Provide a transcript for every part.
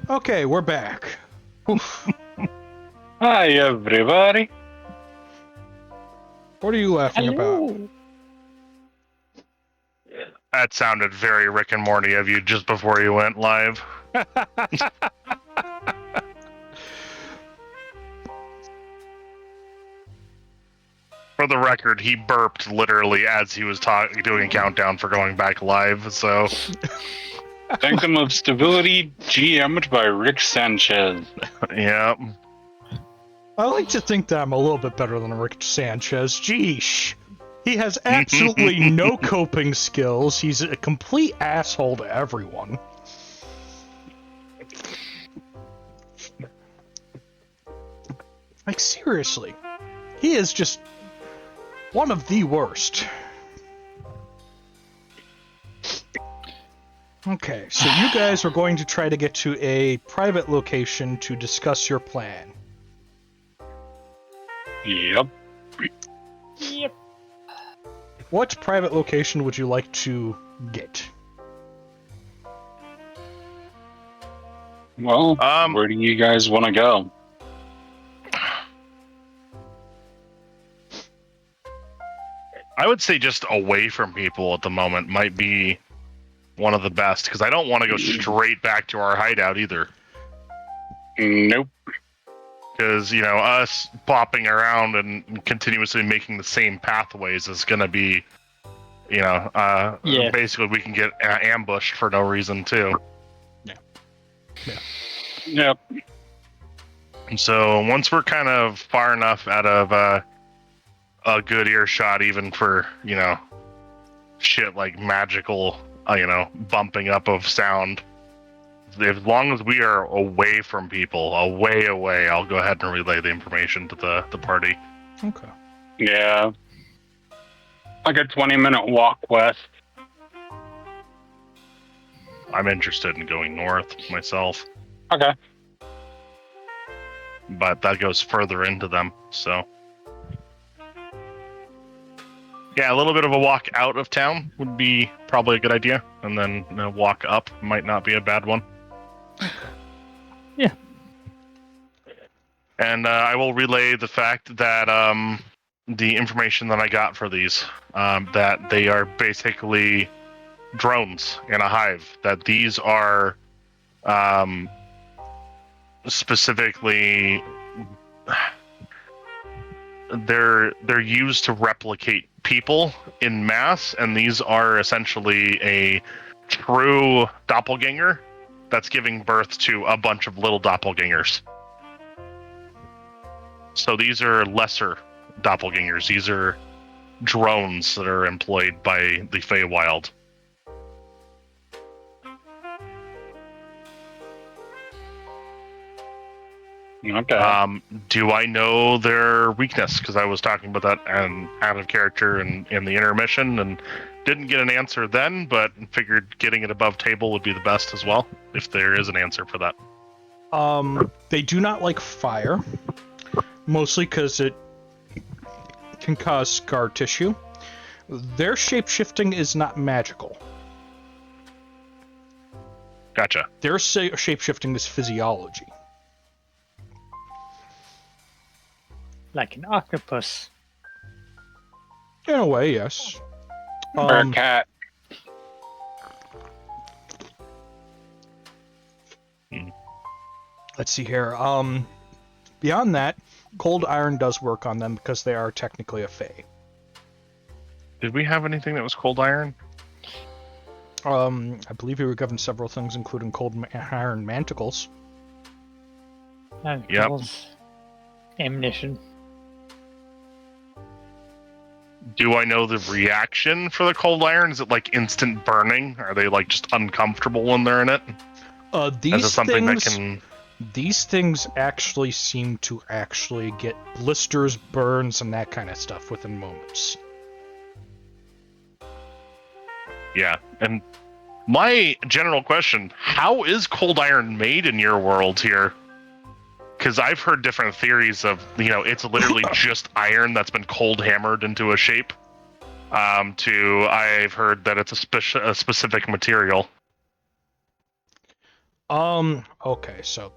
Okay, we're back. Oof. Hi, everybody. What are you laughing about? That sounded very Rick and Morty of you just before you went live. For the record, he burped literally as he was doing a countdown for going back live, so... Sanctum of Stability, GM'd by Rick Sanchez. Yeah. I like to think that I'm a little bit better than Rick Sanchez. Geesh. He has absolutely no coping skills. He's a complete asshole to everyone. Like, seriously. He is just one of the worst. Okay, so you guys are going to try to get to a private location to discuss your plan. Yep. Yep. What private location would you like to get? Well, where do you guys want to go? I would say just away from people at the moment might be one of the best, because I don't want to go straight back to our hideout either. Nope. Because, you know, us popping around and continuously making the same pathways is going to be, you know, basically we can get ambushed for no reason, too. Yep. And so once we're kind of far enough out of a good earshot, even for, you know, shit like magical, you know, bumping up of sound, as long as we are away from people, away, I'll go ahead and relay the information to the party. Okay. Yeah. Like a 20-minute walk west. I'm interested in going north myself. Okay. But that goes further into them, so... Yeah, a little bit of a walk out of town would be probably a good idea, and then a walk up might not be a bad one. Yeah. And I will relay the fact that the information that I got for these, that they are basically drones in a hive, that these are specifically... They're used to replicate people in mass, and these are essentially a true doppelganger that's giving birth to a bunch of little doppelgangers. So these are lesser doppelgangers. These are drones that are employed by the Feywild. Okay. Do I know their weakness? Because I was talking about that and out of character and in the intermission, and didn't get an answer then, but figured getting it above table would be the best as well, if there is an answer for that. They do not like fire, mostly because it can cause scar tissue. Their shape-shifting is not magical. Gotcha. Their shape-shifting is physiology. Like an octopus. In a way, yes. Or a cat. Let's see here. Beyond that, cold iron does work on them because they are technically a fae. Did we have anything that was cold iron? I believe we were given several things, including cold iron manticles. Yep. Ammunition. Do I know the reaction for the cold iron? Is it like instant burning? Are they like just uncomfortable when they're in it? These things actually seem to actually get blisters, burns, and that kind of stuff within moments. Yeah, and my general question, how is cold iron made in your world here? Because I've heard different theories of, you know, it's literally just iron that's been cold hammered into a shape. I've heard that it's a specific material. Okay, so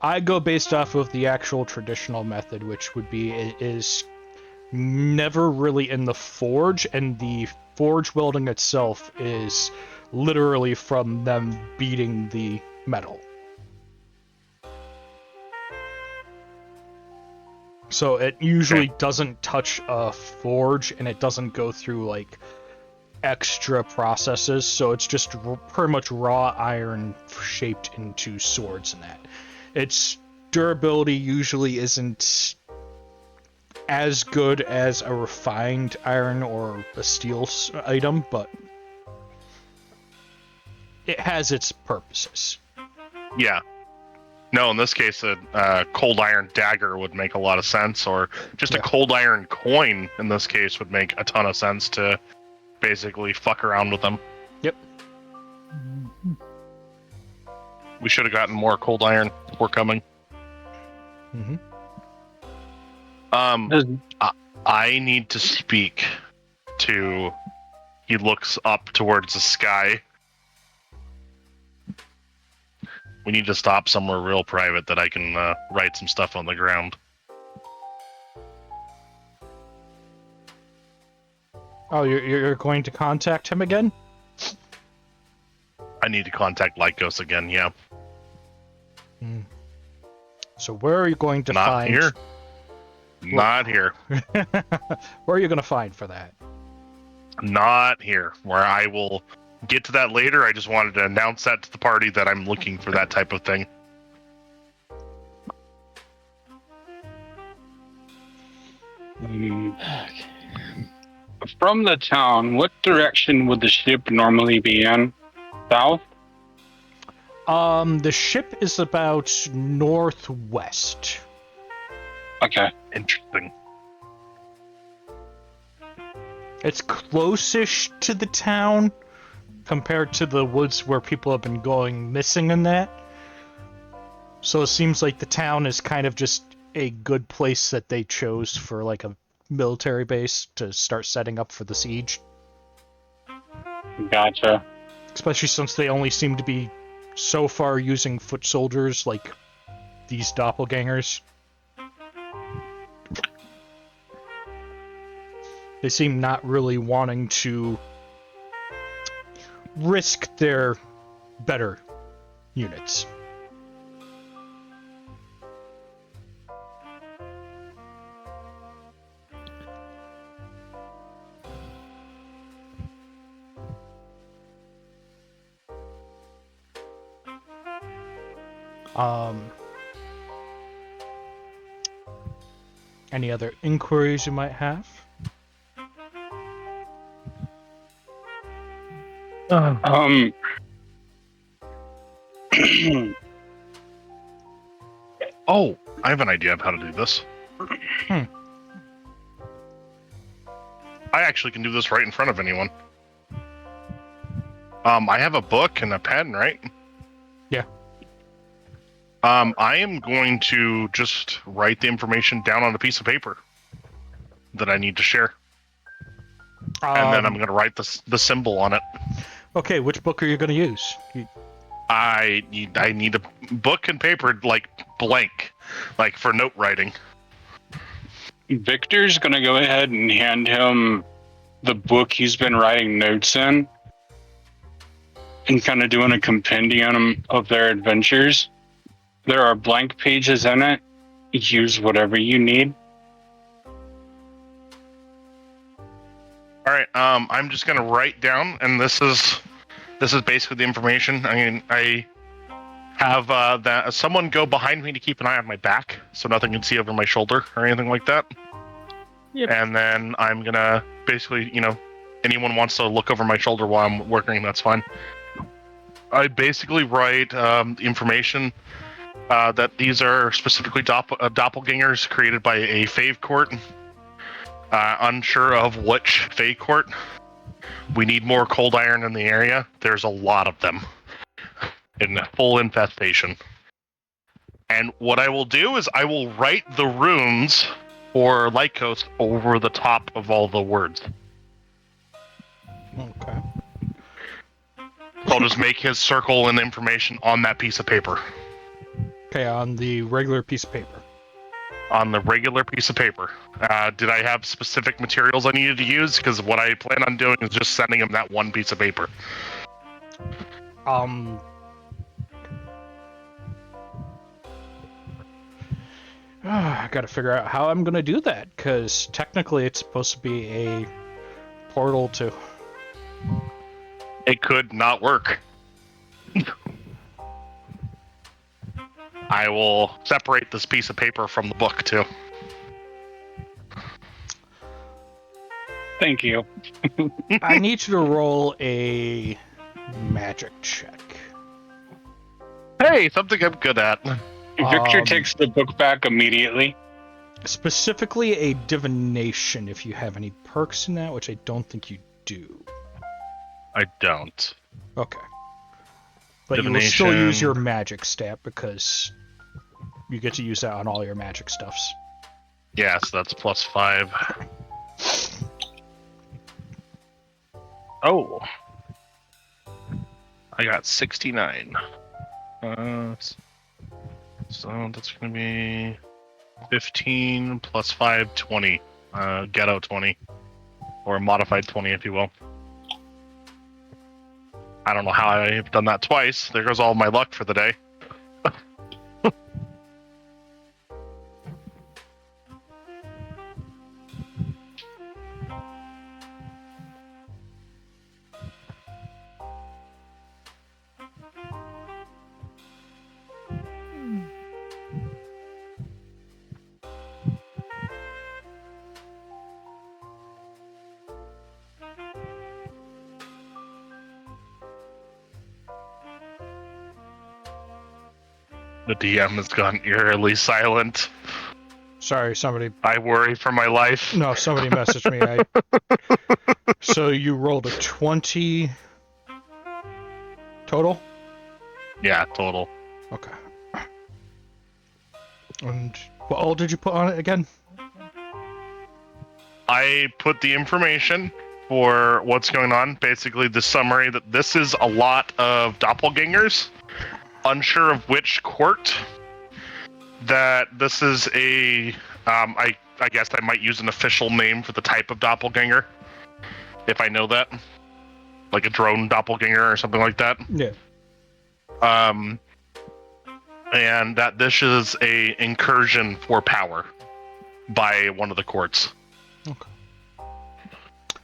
I go based off of the actual traditional method, which would be it is never really in the forge, and the forge welding itself is literally from them beating the metal. So it usually doesn't touch a forge, and it doesn't go through like extra processes, so it's just pretty much raw iron shaped into swords and that. Its durability usually isn't as good as a refined iron or a steel item, but it has its purposes. Yeah. No, in this case, a cold iron dagger would make a lot of sense, or just a cold iron coin in this case would make a ton of sense to basically fuck around with them. Yep. We should have gotten more cold iron before coming. Mm-hmm. I need to speak to... He looks up towards the sky. We need to stop somewhere real private that I can write some stuff on the ground. Oh, you're going to contact him again? I need to contact Lycos again, yeah. So where are you going to Not find... here. Not here. Where are you going to find for that? Not here. Where I will get to that later. I just wanted to announce that to the party that I'm looking for that type of thing. From the town, what direction would the ship normally be in? South? The ship is about northwest. Okay. Interesting. It's close-ish to the town compared to the woods where people have been going missing in that. So it seems like the town is kind of just a good place that they chose for like a military base to start setting up for the siege. Gotcha. Especially since they only seem to be so far using foot soldiers like these doppelgangers. They seem not really wanting to risk their better units. Any other inquiries you might have? Oh, I have an idea of how to do this. I actually can do this right in front of anyone. I have a book and a pen, right? Yeah. I am going to just write the information down on a piece of paper that I need to share. And then I'm going to write the symbol on it. Okay, which book are you going to use? I need a book and paper, like, blank, like, for note writing. Victor's gonna go ahead and hand him the book he's been writing notes in and kind of doing a compendium of their adventures. There are blank pages in it. Use whatever you need. All right, I'm just gonna write down, and this is basically the information. I mean, I have that someone go behind me to keep an eye on my back, so nothing can see over my shoulder or anything like that. Yep. And then I'm gonna basically, anyone wants to look over my shoulder while I'm working, that's fine. I basically write the information that these are specifically doppelgangers created by a Fave court. Unsure of which Fave court. We need more cold iron in the area. There's a lot of them in full infestation. And what I will do is I will write the runes for Lycos over the top of all the words. Okay. I'll just make his circle and information on that piece of paper. Okay, on the regular piece of paper. On the regular piece of paper. Did I have specific materials I needed to use? Because what I plan on doing is just sending him that one piece of paper. I gotta figure out how I'm gonna do that, because technically it's supposed to be a portal to... It could not work. I will separate this piece of paper from the book, too. Thank you. I need you to roll a magic check. Hey, something I'm good at. Victor takes the book back immediately. Specifically a divination, if you have any perks in that, which I don't think you do. I don't. Okay. But you will still use your magic stat, because you get to use that on all your magic stuffs. Yeah, so that's +5. Oh. I got 69. So that's going to be 15 plus 5, 20. Ghetto 20. Or modified 20, if you will. I don't know how I've done that twice. There goes all my luck for the day. The DM has gone eerily silent. Sorry, somebody... I worry for my life. No, somebody messaged me. So you rolled a 20 total? Yeah, total. Okay. And what all did you put on it again? I put the information for what's going on. Basically, the summary that this is a lot of doppelgangers. Unsure of which court. That this is a... I guess I might use an official name for the type of doppelganger. If I know that. Like a drone doppelganger or something like that. Yeah. And that this is a incursion for power by one of the courts. Okay.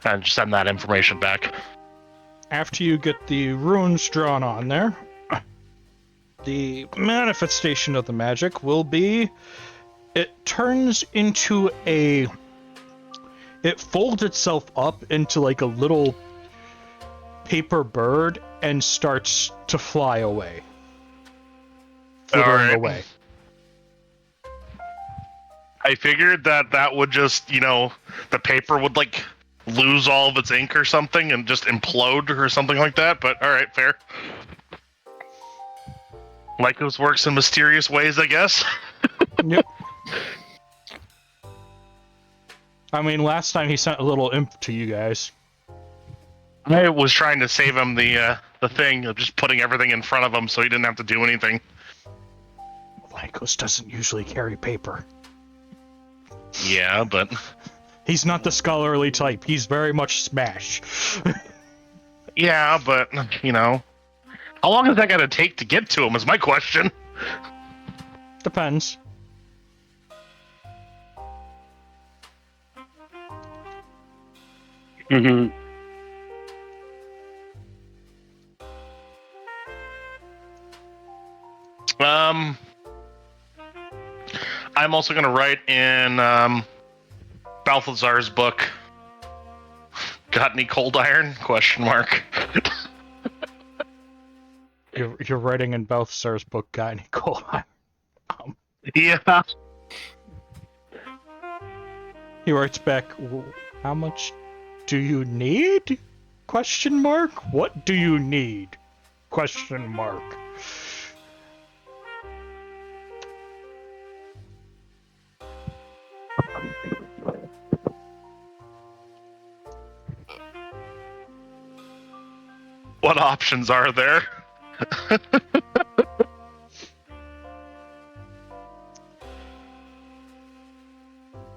And send that information back. After you get the runes drawn on there, the manifestation of the magic will be... It turns into a... It folds itself up into like a little paper bird and starts to fly away. Flittering away. I figured that would just, the paper would like lose all of its ink or something and just implode or something like that, but alright, fair. Lycos works in mysterious ways, I guess. Yep. I mean, last time he sent a little imp to you guys. I was trying to save him the thing of just putting everything in front of him so he didn't have to do anything. Lycos doesn't usually carry paper. Yeah, but... He's not the scholarly type. He's very much smash. Yeah, but, how long is that going to take to get to him is my question. Depends. Mm-hmm. I'm also going to write in Balthazar's book. Got any cold iron? Question mark. You're writing in Balthazar's book, got any coal? Yeah. He writes back, how much do you need? Question mark? What do you need? Question mark. What options are there?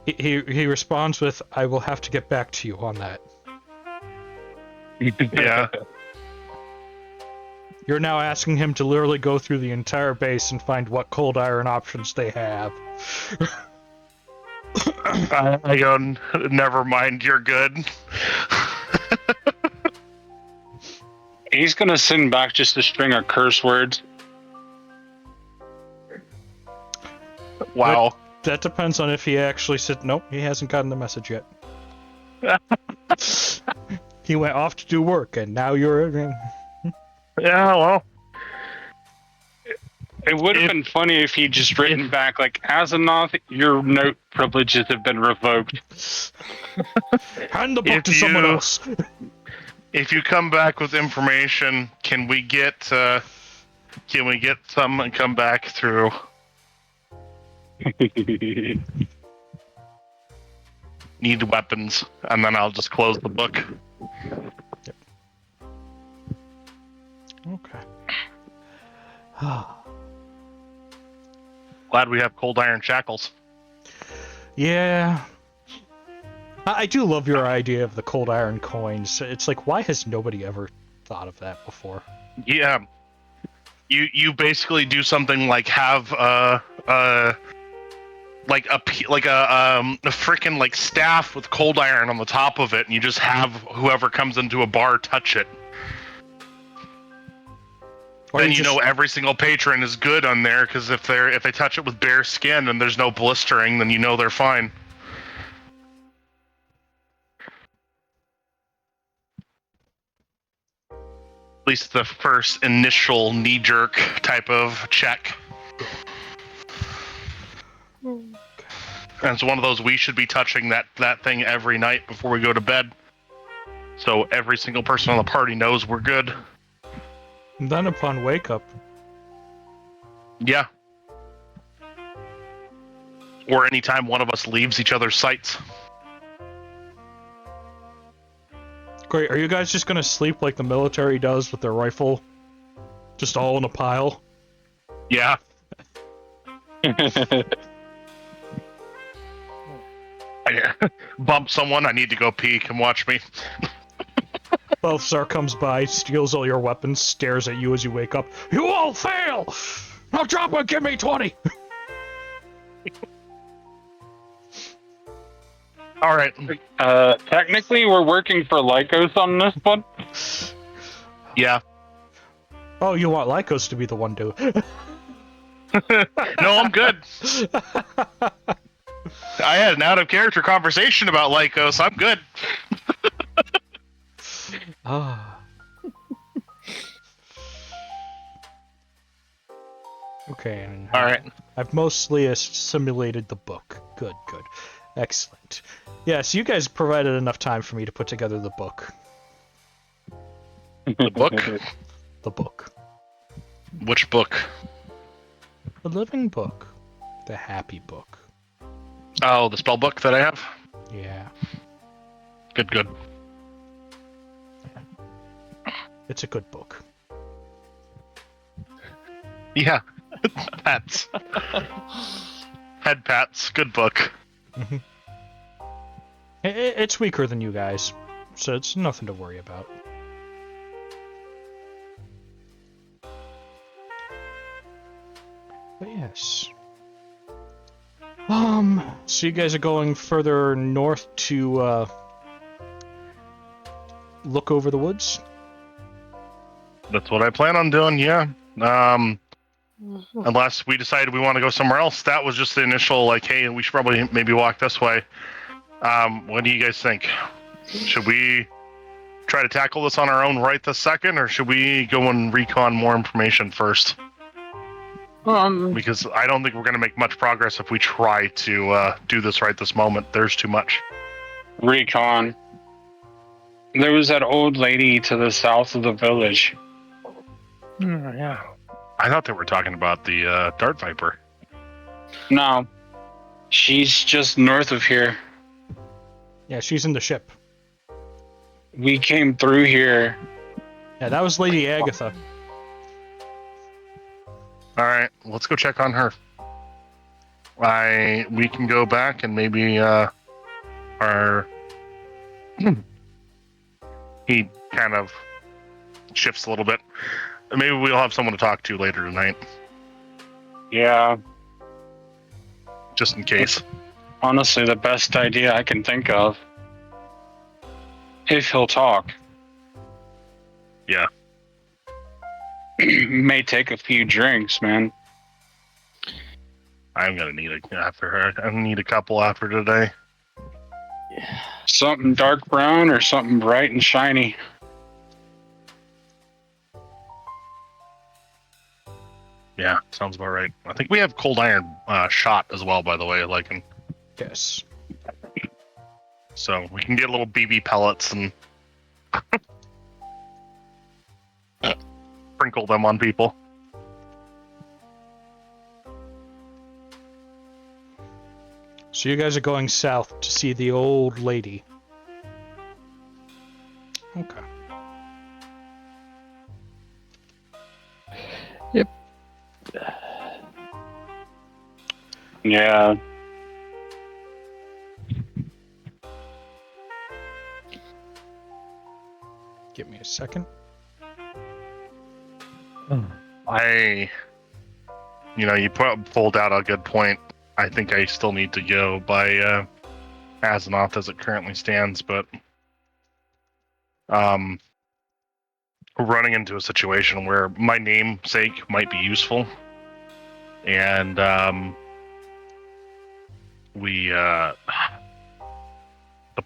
He responds with, "I will have to get back to you on that." Yeah. You're now asking him to literally go through the entire base and find what cold iron options they have. I go, never mind, you're good. He's gonna send back just a string of curse words. Wow. That depends on if he actually said, nope, he hasn't gotten the message yet. He went off to do work, and now you're... Yeah, well. It would have been funny if he'd just written back, like, as a Noth, your note privileges have been revoked. Hand the book to someone else. If you come back with information, can we get some and come back through? Need weapons, and then I'll just close the book. Yep. Okay. Glad we have cold iron shackles. Yeah. I do love your idea of the cold iron coins. It's like, why has nobody ever thought of that before? Yeah. You basically do something like have a freaking like staff with cold iron on the top of it, and you just have whoever comes into a bar touch it. Or then you know every single patron is good on there, because if they touch it with bare skin and there's no blistering, then you know they're fine. At least the first initial knee-jerk type of check. And it's one of those, we should be touching that thing every night before we go to bed. So every single person on the party knows we're good. And then upon wake up. Yeah. Or anytime one of us leaves each other's sights. Great, are you guys just gonna sleep like the military does with their rifle? Just all in a pile? Yeah. I bump someone, I need to go pee, come watch me. Balthazar comes by, steals all your weapons, stares at you as you wake up. You all fail! Now drop and give me 20! Alright. Technically, we're working for Lycos on this one. Yeah. Oh, you want Lycos to be the one to... No, I'm good. I had an out-of-character conversation about Lycos, I'm good. Ah. Okay. Alright. I've mostly assimilated the book. Good, good. Excellent. Yeah, so you guys provided enough time for me to put together the book. The book? The book. Which book? The living book. The happy book. Oh, the spell book that I have? Yeah. Good. It's a good book. Yeah. Pats. Head pats. Good book. Mm-hmm. It's weaker than you guys, so it's nothing to worry about. But yes. So you guys are going further north to, look over the woods? That's what I plan on doing, yeah. Unless we decide we want to go somewhere else. That was just the initial, like, hey, we should probably maybe walk this way. What do you guys think? Should we try to tackle this on our own right this second, or should we go and recon more information first? Because I don't think we're going to make much progress if we try to do this right this moment. There's too much. Recon. There was that old lady to the south of the village. Yeah. I thought they were talking about the Dart Viper. No. She's just north of here. Yeah, she's in the ship. We came through here Yeah, that was Lady Agatha. All right, let's go check on her. We can go back and maybe our he kind of shifts a little bit. Maybe we'll have someone to talk to later tonight, Yeah, just in case. honestly, the best idea I can think of. If he'll talk. Yeah. May take a few drinks, man. I'm gonna need it after her. I need a couple after today. Something dark brown or something bright and shiny. Yeah, sounds about right. I think we have cold iron shot as well, by the way. Like, Yes. so we can get little BB pellets and sprinkle them on people. So you guys are going south to see the old lady. Okay. Yeah. Give me a second. You pulled out a good point. I think I still need to go by Azeroth as it currently stands, but we're running into a situation where my namesake might be useful, and the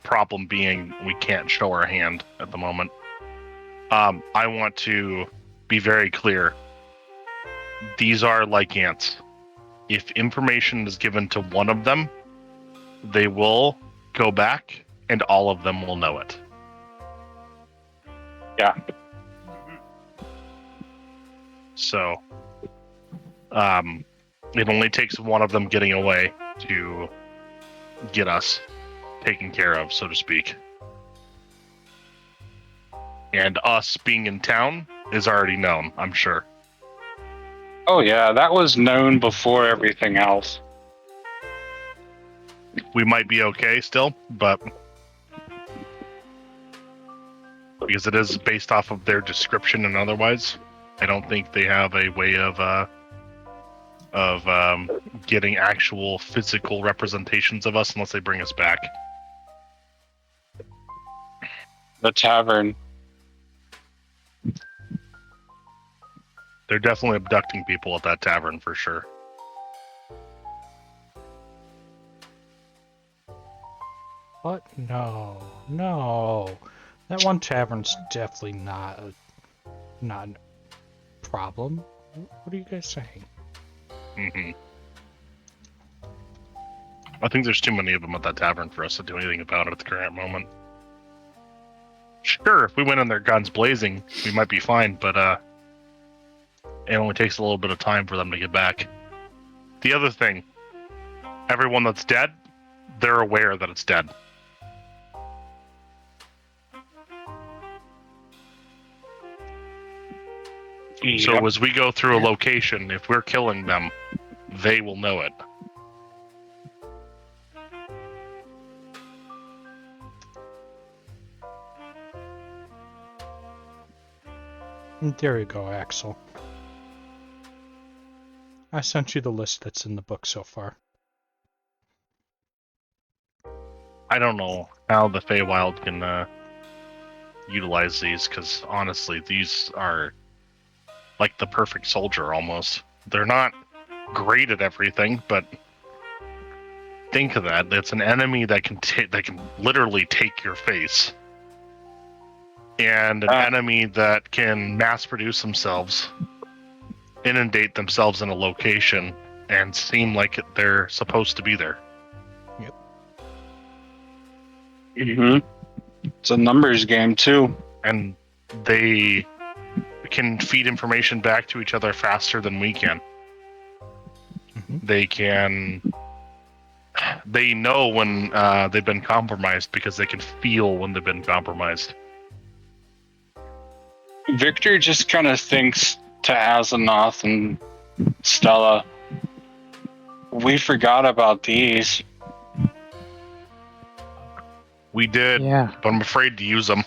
problem being we can't show our hand at the moment. I want to be very clear. These are like ants. If information is given to one of them, they will go back and all of them will know it. Yeah. So, it only takes one of them getting away to get us taken care of, so to speak. And us being in town is already known, I'm sure. Oh yeah, that was known before everything else. We might be okay still, but because it is based off of their description and otherwise, I don't think they have a way of getting actual physical representations of us unless they bring us back. The tavern. They're definitely abducting people at that tavern for sure. What? No. That one tavern's definitely not a problem. What are you guys saying? Mm-hmm. I think there's too many of them at that tavern for us to do anything about it at the current moment. Sure, if we went in there guns blazing, we might be fine, but it only takes a little bit of time for them to get back. The other thing, everyone that's dead, they're aware that it's dead. So Yep. as we go through a location, if we're killing them, they will know it. There you go, Axel. I sent you the list that's in the book so far. I don't know how the Feywild can utilize these, because honestly, these are like the perfect soldier almost. They're not great at everything, but think of that. It's an enemy that can literally take your face. And an enemy that can mass produce themselves, inundate themselves in a location, and seem like they're supposed to be there. Mm-hmm. It's a numbers game too. And they can feed information back to each other faster than we can. Mm-hmm. They know when they've been compromised because they can feel when they've been compromised. Victor just kind of thinks to Azeroth and Stella, we forgot about these. We did, Yeah. but I'm afraid to use them.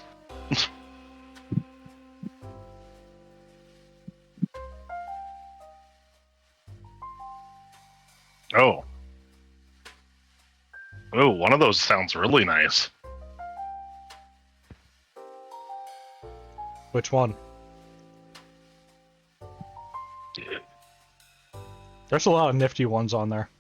Oh. Oh, one of those sounds really nice. Which one? There's a lot of nifty ones on there.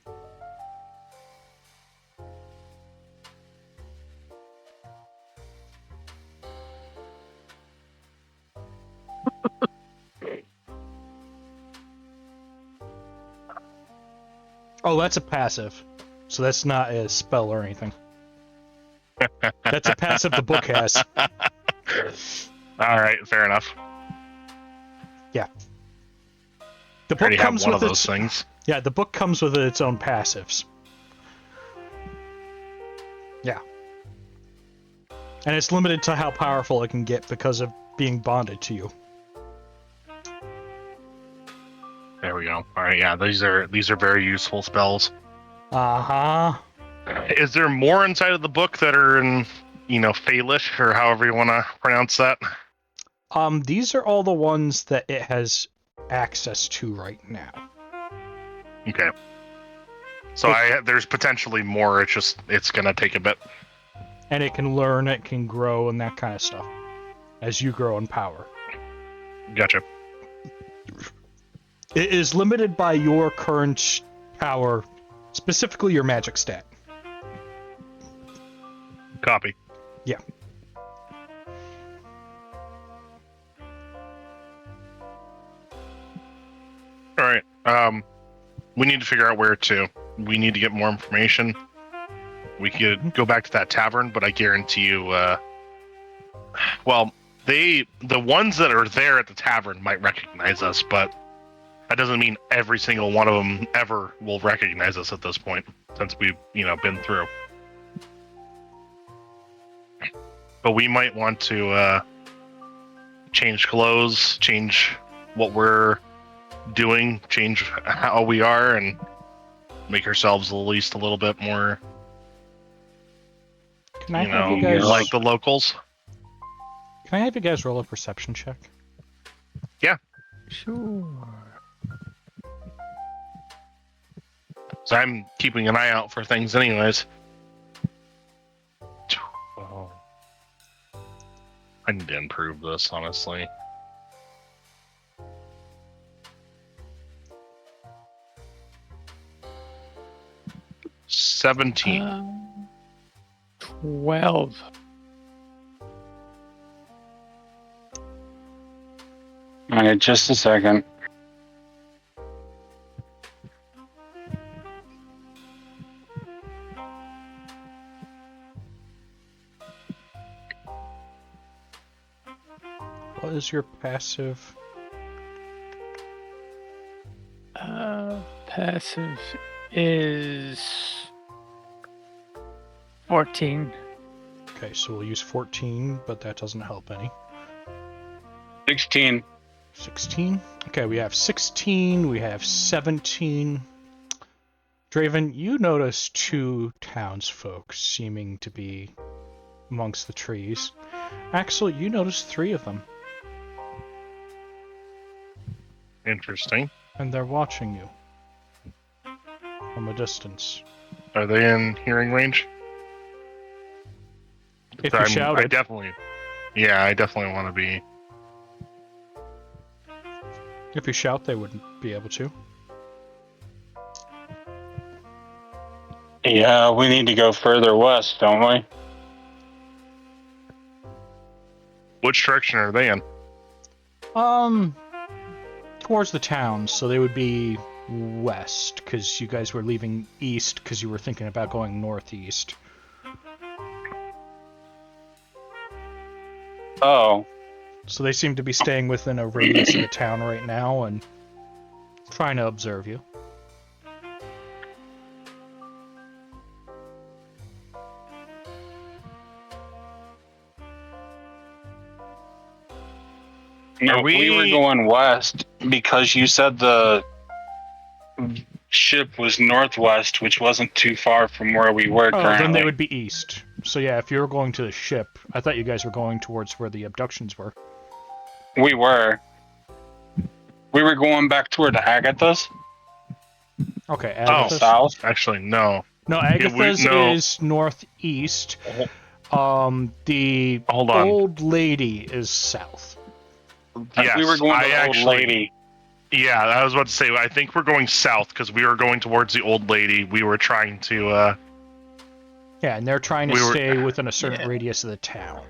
Oh, that's a passive. So that's not a spell or anything. That's a passive the book has. All right, fair enough. The I book already have comes one with of those its things. Yeah, the book comes with its own passives. Yeah. And it's limited to how powerful it can get because of being bonded to you. There we go. All right, yeah, these are very useful spells. Uh-huh. Is there more inside of the book that are in, Faelish, or however you want to pronounce that? These are all the ones that it has access to right now. Okay. So there's potentially more. It's gonna take a bit. And it can learn, it can grow, and that kind of stuff. As you grow in power. Gotcha. It is limited by your current power, specifically your magic stat. Copy. Yeah. All right. We need to figure out where to. We need to get more information. We could go back to that tavern, but I guarantee you, well, the ones that are there at the tavern might recognize us, but that doesn't mean every single one of them ever will recognize us at this point, since we've, been through. But we might want to change clothes, change what we're doing, change how we are, and make ourselves at least a little bit more, Can I have you guys like the locals. Can I have you guys roll a perception check? Yeah. Sure. So I'm keeping an eye out for things anyways. Oh. I need to improve this, honestly. — 17. 12. All right, just a second. What is your passive? Passive is 14. Okay, so we'll use 14, but that doesn't help any. 16. 16? Okay, we have 16, we have 17. Draven, you notice 2 townsfolk seeming to be amongst the trees. Axel, you notice 3 of them. Interesting. And they're watching you. From a distance. Are they in hearing range? If you shouted. I definitely want to be. If you shout, they wouldn't be able to. Yeah, we need to go further west, don't we? Which direction are they in? Towards the town, so they would be west, because you guys were leaving east because you were thinking about going northeast. Oh. So they seem to be staying within a radius of the town right now and trying to observe you. No, Are we were we- going west because you said the ship was northwest, which wasn't too far from where we were Oh, currently. then they would be east. So yeah, if you were going to the ship, I thought you guys were going towards where the abductions were. We were. We were going back toward the Agathas. Okay, Oh. Agathas. South. Actually, no. No, Yeah, Agathas no. is northeast. The Hold on. old lady is south. Yes, We were going to I the actually. old lady. Yeah, I was about to say. I think we're going south because we were going towards the old lady. We were trying to. Yeah, and they're trying to We were- stay within a certain radius of the town.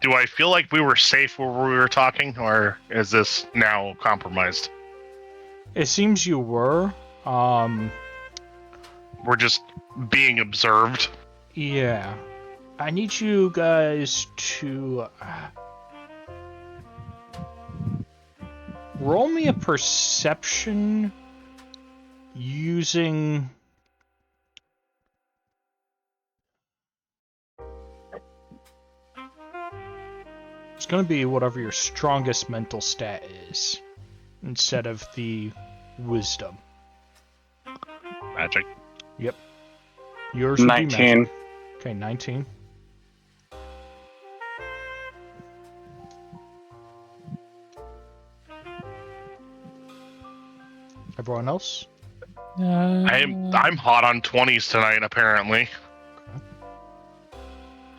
Do I feel like we were safe where we were talking, or is this now compromised? It seems you were. We're just being observed. Yeah. I need you guys to roll me a perception using it's going to be whatever your strongest mental stat is instead of the wisdom. Magic. Yours would be 19. magic. Okay, 19. Everyone else? I'm hot on 20s tonight. Apparently,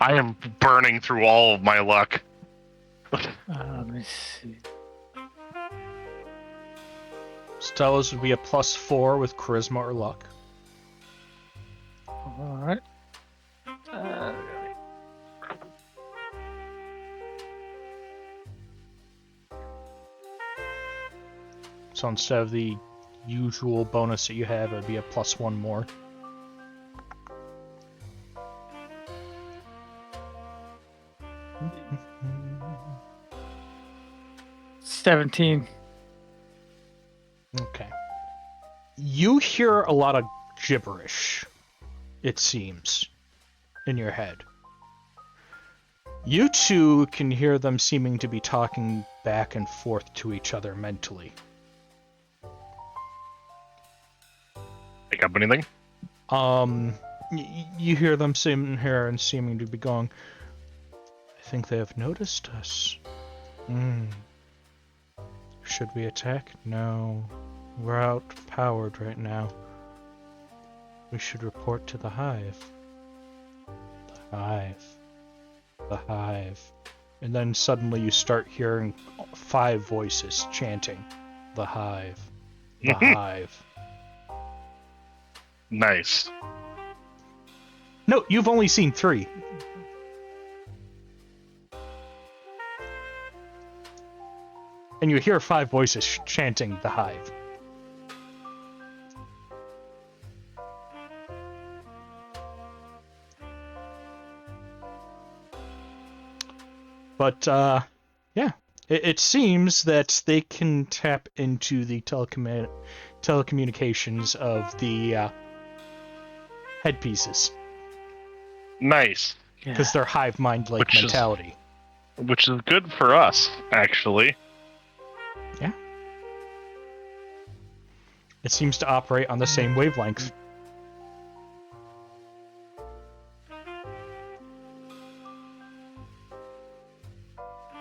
I am burning through all of my luck. Let me see. Stella's would be a +4 with charisma or luck. All right. So instead of the usual bonus that you have, it would be a +1 more. Uh, 17. Okay. You hear a lot of gibberish, it seems, in your head. You two can hear them seeming to be talking back and forth to each other mentally. Pick up anything? You hear them sitting here and seeming to be going, I think they have noticed us. Should we attack? No. We're outpowered right now. We should report to the hive. The hive. The hive. And then suddenly you start hearing 5 voices chanting, the hive. The hive. Nice. No, you've only seen 3. And you hear 5 voices chanting the hive. But, yeah. It seems that they can tap into the telecommunications of the headpieces. Nice. Because they're hive mind-like Which is- mentality. Which is good for us, actually. Yeah. It seems to operate on the same wavelength.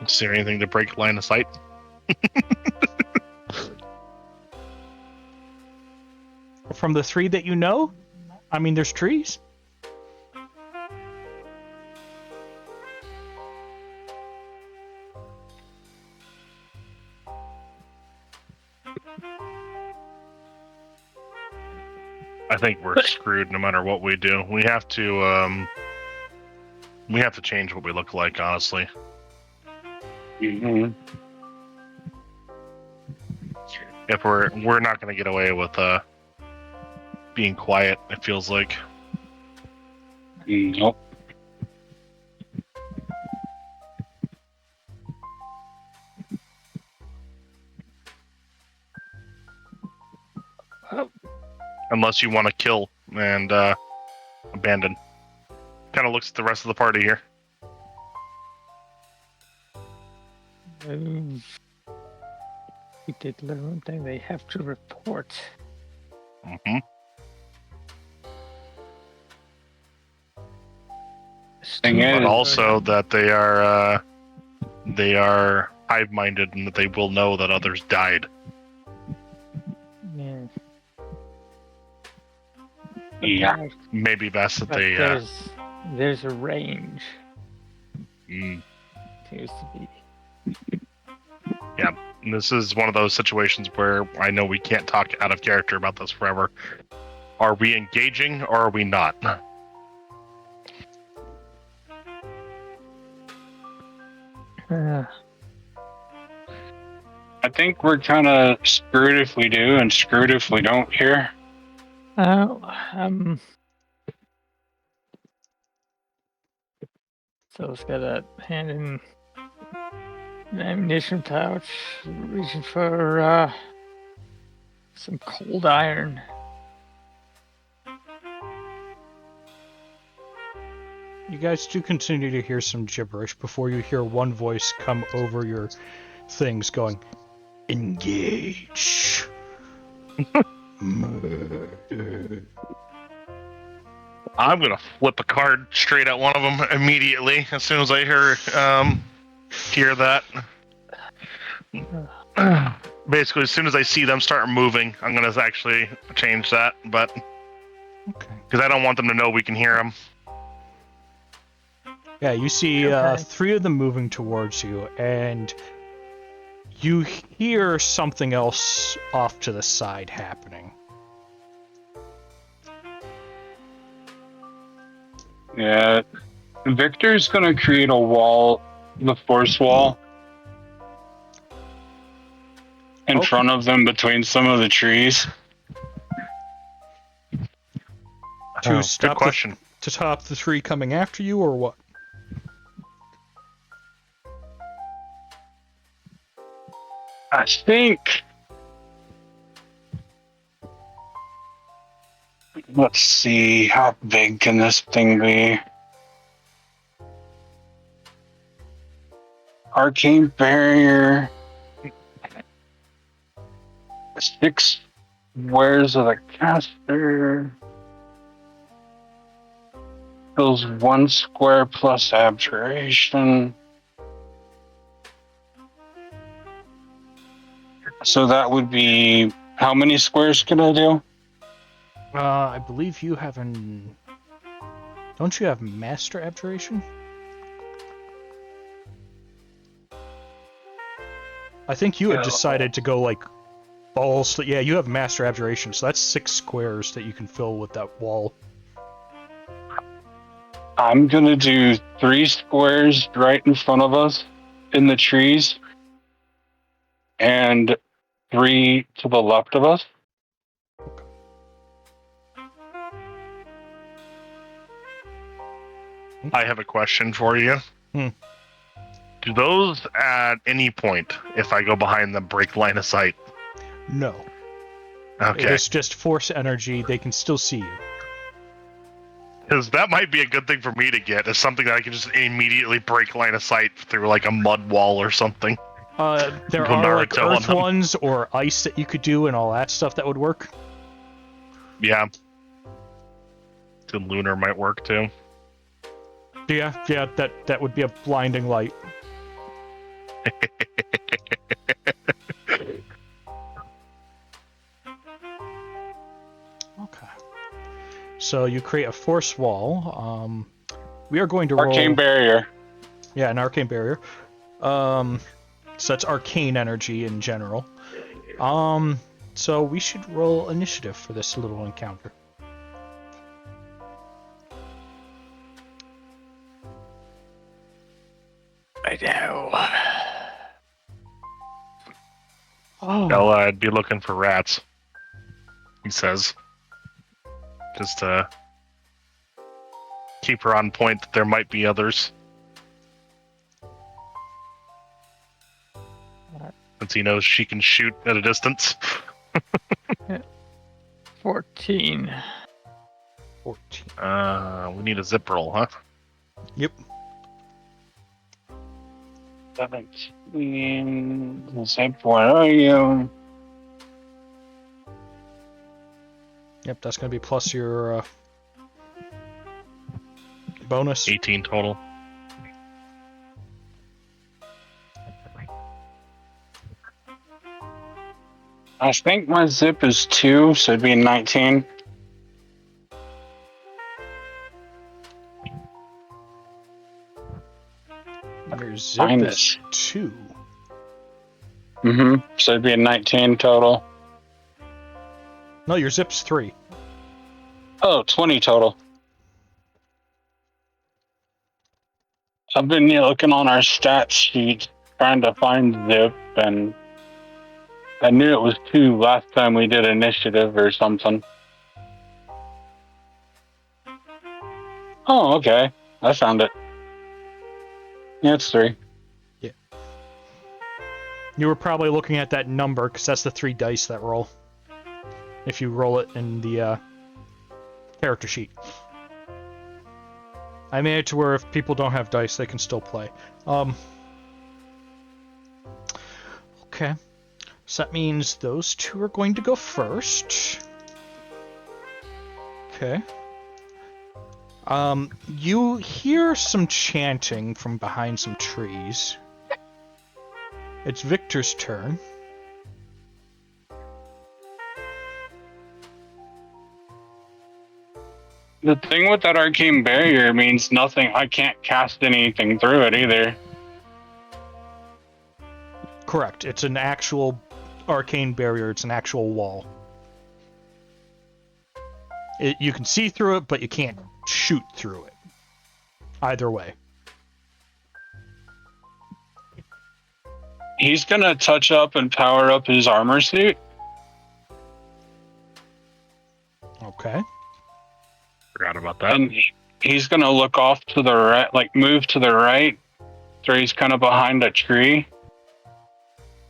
Is there anything to break line of sight? From the 3 that you know, I mean, there's trees. I think we're screwed no matter what we do. We have to change what we look like, honestly. Mm-hmm. If we're not going to get away with being quiet, it feels like. Nope. Unless you want to kill and abandoned. Kind of looks at the rest of the party here. We did learn one thing. They have to report. Mm-hmm. Thing But is- also that they are hive-minded and that they will know that others died. Yeah. Yeah. Maybe best that But they. there's a range. Mm. Seems to be. And this is one of those situations where I know we can't talk out of character about this forever. Are we engaging or are we not? I think we're kind of screwed if we do and screwed if we don't here. So it's got a hand in an ammunition pouch, reaching for some cold iron. You guys do continue to hear some gibberish before you hear one voice come over your things going, engage. Murder. I'm gonna flip a card straight at one of them immediately as soon as I hear that. Basically, as soon as I see them start moving, I'm gonna actually change that, but Okay. because I don't want them to know we can hear them. Yeah, you see Okay. 3 of them moving towards you, and you hear something else off to the side happening. Yeah. Victor's gonna create a wall, the force wall, in Okay. front of them between some of the trees. To Good stop question. to stop the 3 coming after you, or what? I think. Let's see, how big can this thing be? Arcane barrier. 6 squares of the caster. Fills 1 square plus abjuration. So that would be, how many squares can I do? I believe you have an... Don't you have Master Abjuration? I think you had decided to go, like, balls... Yeah, you have Master Abjuration, so that's 6 squares that you can fill with that wall. I'm gonna do 3 squares right in front of us in the trees, and 3 to the left of us. I have a question for you. Hmm. Do those at any point, if I go behind them, break line of sight? No. It Okay. is just force energy, they can still see you. Because that might be a good thing for me to get, is something that I can just immediately break line of sight through like a mud wall or something. There Go are, like, Naruto on earth them. ones or ice that you could do and all that stuff that would work. Yeah. The lunar might work too. Yeah, that would be a blinding light. Okay. So you create a force wall. We are going to Arcane roll... barrier. Yeah, an arcane barrier. So that's arcane energy in general. So we should roll initiative for this little encounter. I know. Well, I'd be looking for rats, he says. Just to keep her on point that there might be others. Since he knows she can shoot at a distance. 14. 14. We need a zip roll, huh? Yep. 17. Zip, where are you? Yep, that's going to be plus your bonus. 18 total. I think my zip is 2, so it'd be 19. Your zip Find is it. 2. So it'd be a 19 total. No, your zip's 3. Oh, 20 total. I've been looking on our stat sheet trying to find zip, and I knew it was 2 last time we did initiative or something. Oh, okay. I found it. Yeah, it's 3. You were probably looking at that number because that's the 3 dice that roll. If you roll it in the character sheet. I made it to where if people don't have dice, they can still play. Okay. So that means those 2 are going to go first. Okay. You hear some chanting from behind some trees. It's Victor's turn. The thing with that arcane barrier means nothing. I can't cast anything through it either. Correct. It's an actual arcane barrier. It's an actual wall. You can see through it, but you can't shoot through it. Either way. He's gonna touch up and power up his armor suit. Okay. Forgot about that. And he's gonna look off to the right, like move to the right, where he's kind of behind a tree.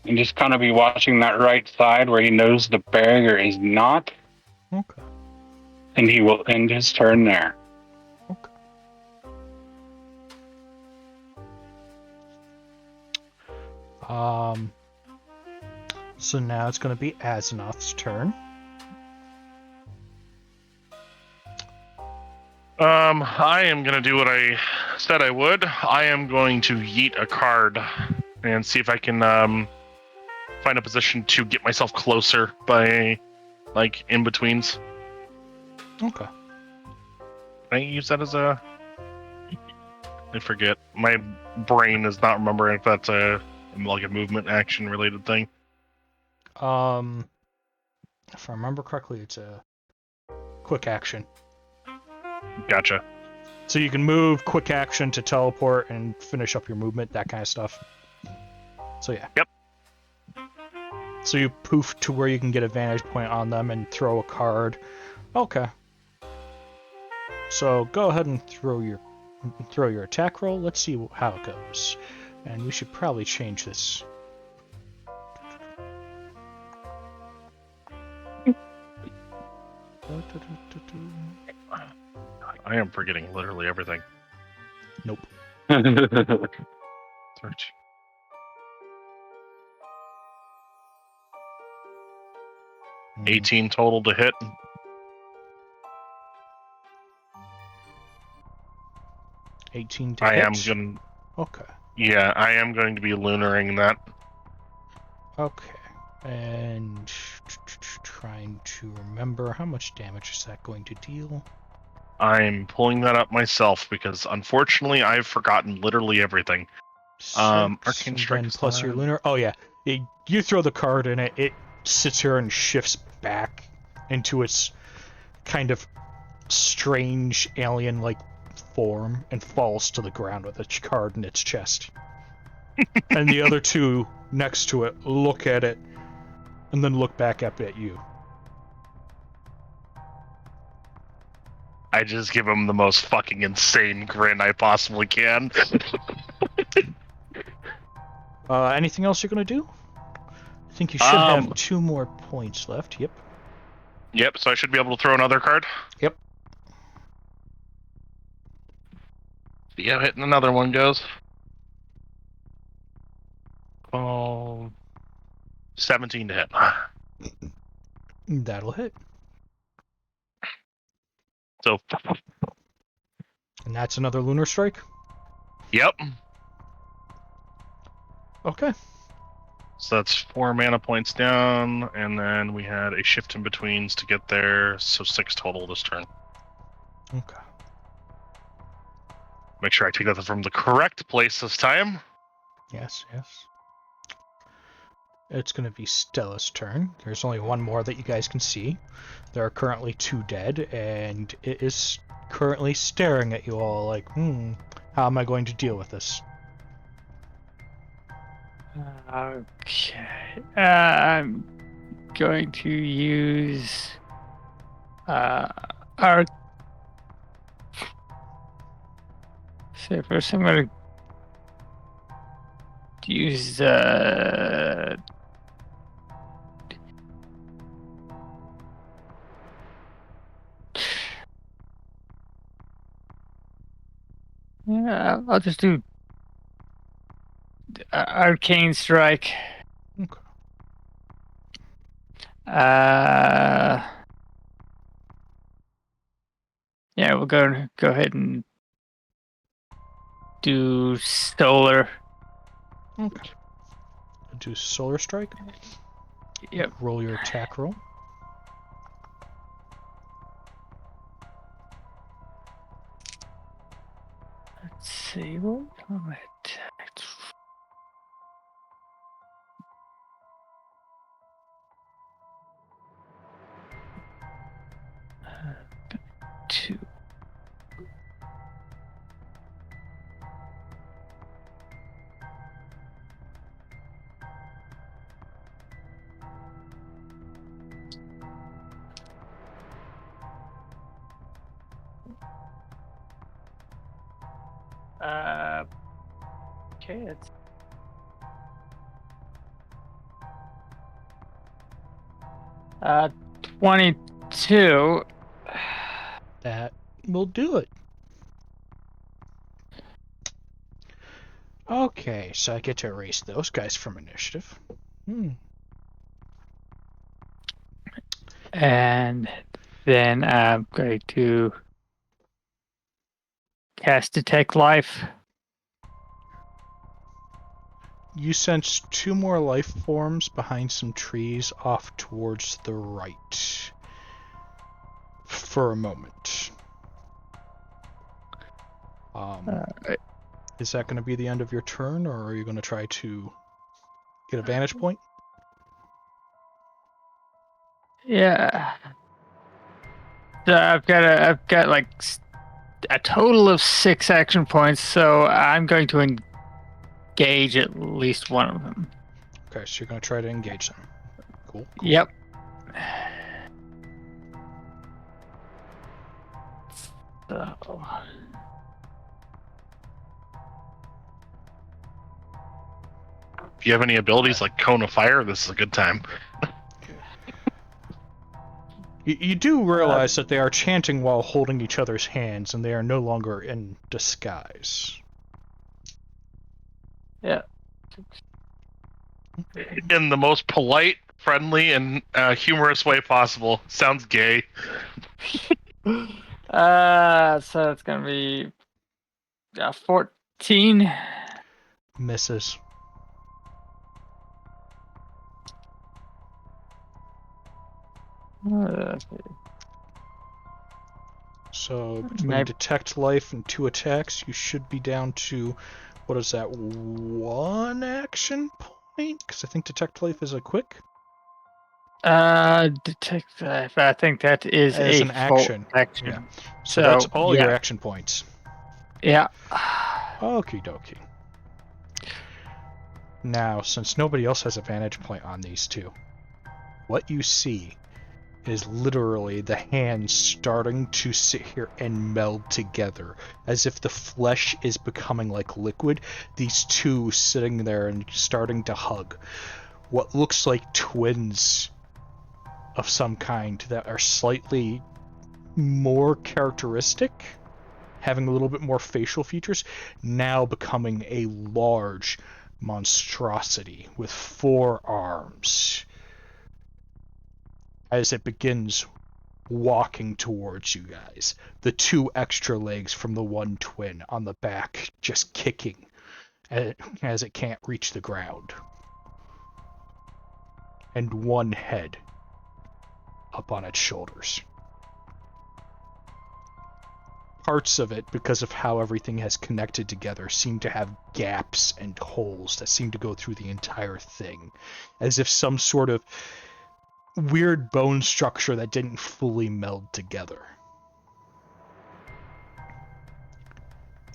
And just kind of be watching that right side where he knows the barrier is not. Okay. And he will end his turn there. Okay. So now it's going to be Asenath's turn. I am going to do what I said I would. I am going to yeet a card and see if I can find a position to get myself closer by, like, in-betweens. Okay. Can I use that as a... I forget. My brain is not remembering if that's a movement action related thing. If I remember correctly, it's a quick action. Gotcha. So you can move, quick action to teleport, and finish up your movement, that kind of stuff. So yeah. Yep. So you poof to where you can get a vantage point on them and throw a card. Okay. So go ahead and throw your attack roll. Let's see how it goes. And we should probably change this. I am forgetting literally everything. Nope. 13. 18 total to hit. 18 to I hit. am going. Okay. Yeah, I am going to be lunaring that. Okay. And trying to remember how much damage is that going to deal. I'm pulling that up myself because unfortunately I've forgotten literally everything. Arcane And Strike then is plus not- your lunar. Oh yeah, you throw the card in it. It sits here and shifts back into its kind of strange alien-like form and falls to the ground with a card in its chest. And the other 2 next to it look at it and then look back up at you. I just give him the most fucking insane grin I possibly can. Anything else you're gonna do? I think you should have 2 more points left. Yep. Yep, so I should be able to throw another card? Yep. Yeah, hitting another one goes. 12, 17 to hit. That'll hit. So, And that's another lunar strike. yep. Okay. So that's 4 mana points down, and then we had a shift in betweens to get there, so 6 total this turn. Okay. Make sure I take that from the correct place this time. Yes. It's going to be Stella's turn. There's only one more that you guys can see. There are currently 2 dead, and it is currently staring at you all like, how am I going to deal with this? Okay. I'm going to use our. So first, I'm going to use yeah, I'll just do arcane strike. Okay. Yeah, we'll go ahead and do solar. Okay. Do Solar Strike. Yep. Roll your attack roll. Let's see what am I attacked. Two. Okay, it's 22. That will do it. Okay, so I get to erase those guys from initiative. And then I'm going to cast Detect Life. You sense 2 more life forms behind some trees off towards the right. For a moment. Is that going to be the end of your turn, or are you going to try to get a vantage point? Yeah. So I've got like a total of 6 action points, so I'm going to engage at least one of them. Okay, so you're going to try to engage them. Cool. Yep. So. If you have any abilities like Cone of Fire, this is a good time. You do realize that they are chanting while holding each other's hands, and they are no longer in disguise. Yeah. In the most polite, friendly, and humorous way possible. Sounds gay. So it's gonna be 14. Misses. So between Detect Life and 2 attacks, you should be down to, what is that, 1 action point? Because I think Detect Life is a quick. Detect Life. I think that is As a an action. action. Yeah. So that's all your action points. Yeah. Okie dokie. Now, since nobody else has a vantage point on these 2, what you see is literally the hands starting to sit here and meld together, as if the flesh is becoming like liquid. These 2 sitting there and starting to hug. What looks like twins of some kind that are slightly more characteristic having a little bit more facial features, now becoming a large monstrosity with 4 arms as it begins walking towards you guys. The 2 extra legs from the one twin on the back just kicking as it can't reach the ground. And 1 head up on its shoulders. Parts of it, because of how everything has connected together, seem to have gaps and holes that seem to go through the entire thing, as if some sort of weird bone structure that didn't fully meld together.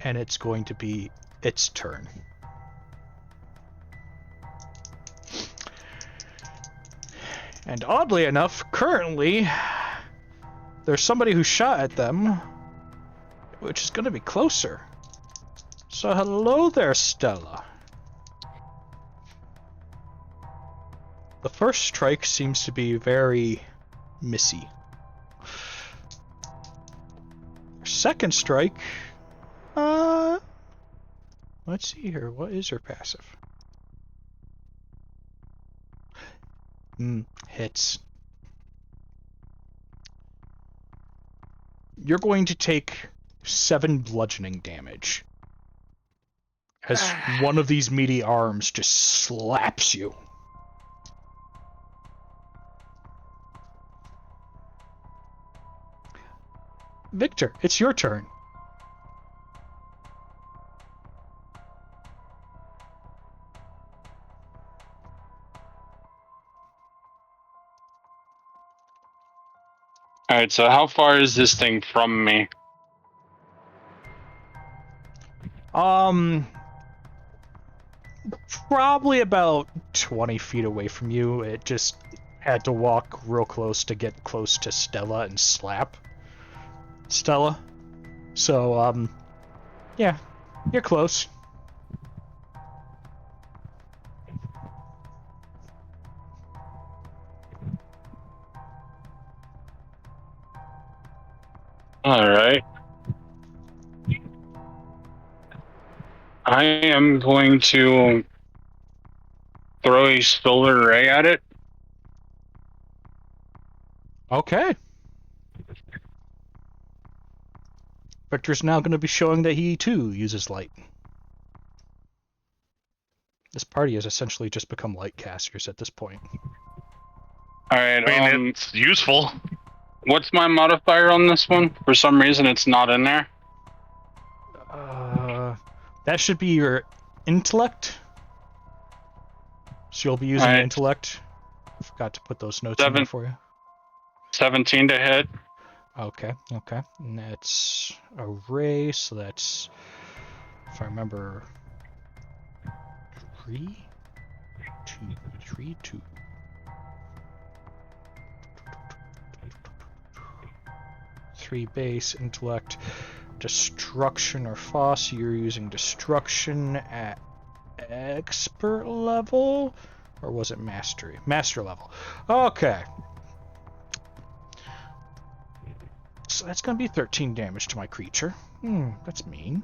And it's going to be its turn. And oddly enough, currently, there's somebody who shot at them, which is going to be closer. So hello there, Stella. The first strike seems to be very missy. Second strike, let's see here. What is her passive? Hits. You're going to take 7 bludgeoning damage as one of these meaty arms just slaps you. Victor, it's your turn. Alright, so how far is this thing from me? Probably about 20 feet away from you. It just had to walk real close to get close to Stella and slap Stella. So, yeah, you're close. Alright. I am going to throw a solar ray at it. Okay. Victor's now going to be showing that he too uses light. This party has essentially just become light casters at this point. Alright, I mean, it's useful. what's my modifier on this one? For some reason it's not in there. That should be your intellect. So you'll be using intellect. I forgot to put those notes in there for you. 17 to hit. Okay. And that's a ray, so that's, if I remember, 3, 2. 3 base, intellect, destruction or foss. You're using destruction at expert level, or was it mastery? Master level. Okay. So that's going to be 13 damage to my creature. That's mean.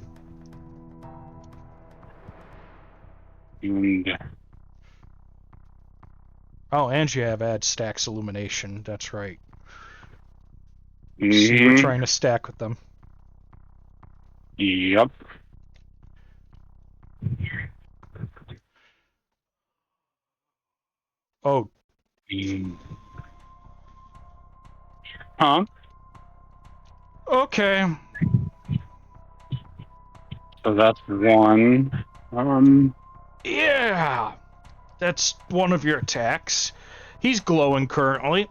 Oh, and you have add stacks illumination. That's right. So you were trying to stack with them. Yep. Oh. Huh? Okay. So that's 1. Yeah. That's one of your attacks. He's glowing currently.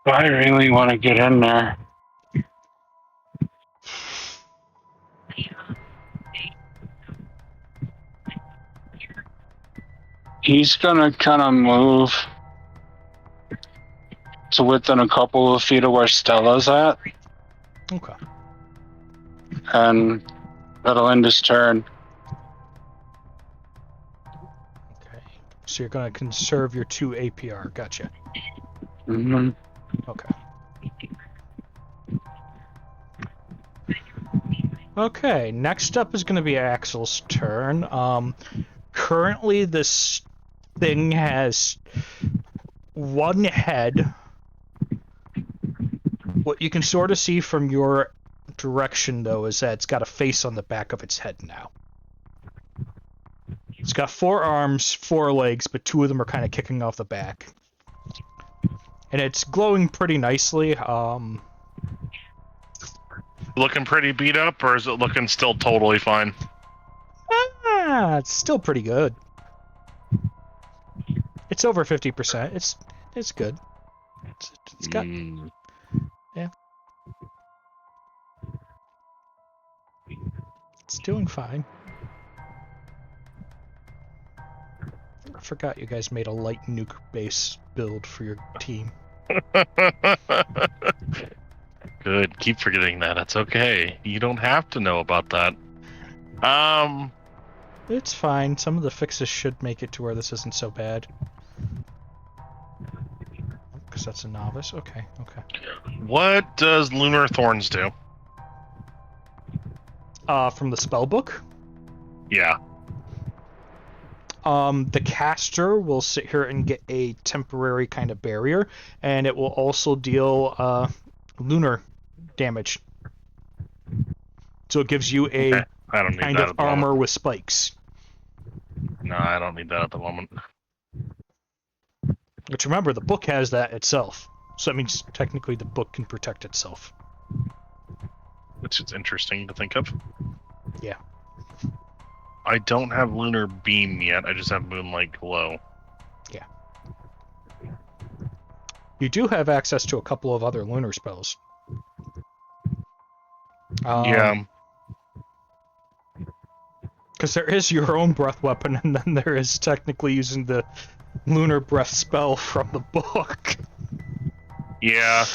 I really want to get in there. He's gonna kind of move to within a couple of feet of where Stella's at. Okay. And that'll end his turn. Okay. So you're going to conserve your 2 APR. Gotcha. Mm-hmm. Okay. Okay, next up is going to be Axel's turn. Currently this thing has one head. What you can sort of see from your direction, though, is that it's got a face on the back of its head now. It's got 4 arms, 4 legs, but 2 of them are kind of kicking off the back. And it's glowing pretty nicely. Looking pretty beat up, or is it looking still totally fine? It's still pretty good. It's over 50%. It's good. It's got... Yeah. It's doing fine. I forgot you guys made a light nuke base build for your team. Good. Keep forgetting that. It's okay. You don't have to know about that. It's fine. Some of the fixes should make it to where this isn't so bad. Because that's a novice. Okay. What does Lunar Thorns do? From the spell book, Yeah. the caster will sit here and get a temporary kind of barrier, and it will also deal lunar damage. So it gives you a Okay. I don't need kind that of at the armor moment. with spikes. No, I don't need that at the moment. Which, remember, the book has that itself. So that means technically the book can protect itself. Which is interesting to think of. Yeah. I don't have Lunar Beam yet. I just have Moonlight Glow. Yeah. You do have access to a couple of other lunar spells. Yeah. Because there is your own breath weapon, and then there is technically using the lunar breath spell from the book. Yeah.